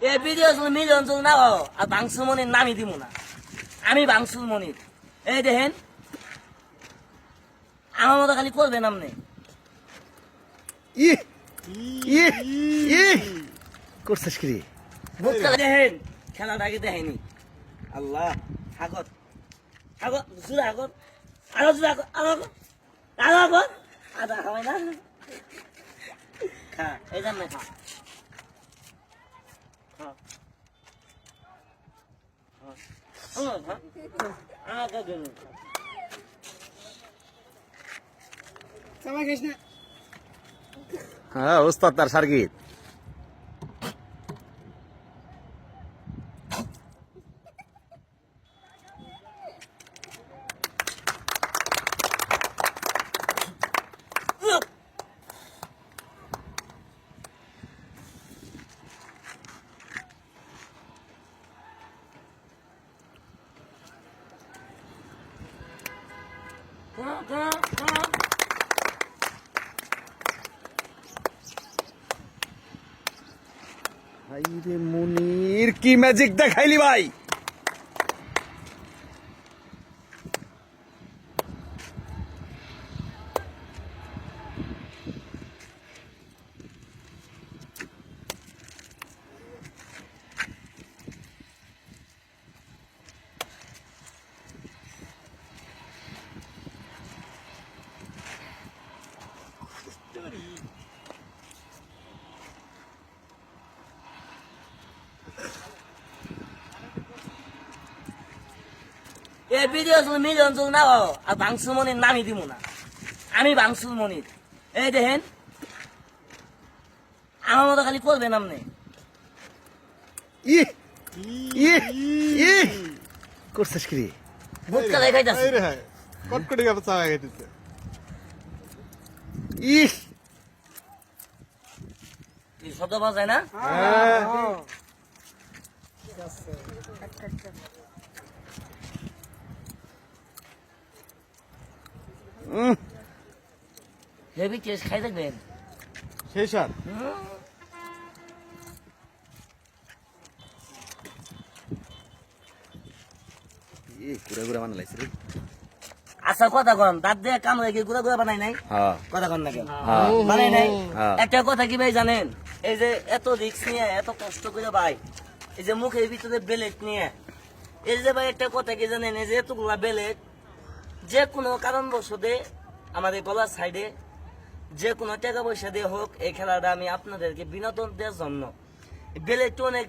এই video million চল না আর বাংসুর মনির নামই দিব না। আমি বাংসুর মনির। এই দেখেন আমার মতো খালি করবেন আপনি। করছিস কি? ভূত খেলা দেখেন, খেলাটাকে দেখেনি। আল্লাহ আগত আগত জুড়ে আগত আরো জুড়ে আগত আরো আগত আদা খাওয়াই না খা এই যান না খা হ্যাঁ, ওস্তাদ তার সার্কিট। ভাইরে মনির, কি ম্যাজিক দেখাইলি ভাই! এই ভিডিও মিলিয়ন চল না আর বাংসুর মনির নামই দিব না। আমি বাংসুর মনির। এই দেখেন আমার মতো খালি করবেন আপনি। করছিস কি? ভূত খেলা খাইতেছে। কটকটি গাছ চাওয়া গেছে। শব্দ পাওয়া যায় না? হেভি টেস্ট খাই দেখবেন। শেষ আর ঘুরে ঘুরে বানালাইছে রে। আচ্ছা কথা কন, দাঁত দিয়ে কাম হয়ে গিয়ে গুড়া গুড়া বানাই নাই? হ্যাঁ, কথা কন না কেন? হ্যাঁ, বানাই নাই? হ্যাঁ। একটা কথা কি ভাই জানেন, এই যে এত রিক্স নিয়ে এত কষ্ট করে ভাই, এই যে মুখের ভিতরে বেলেট নিয়ে, এই যে ভাই একটা কথা কি জানেন, এই যে এতগুলা বেলেট যে কোনো কারণবশতে আমাদের গলার সাইডে যে কোনো টাকা পয়সা দিয়ে হোক এই খেলাটা আমি আপনাদেরকে বিনোদন দেওয়ার জন্য বেলেট অনেক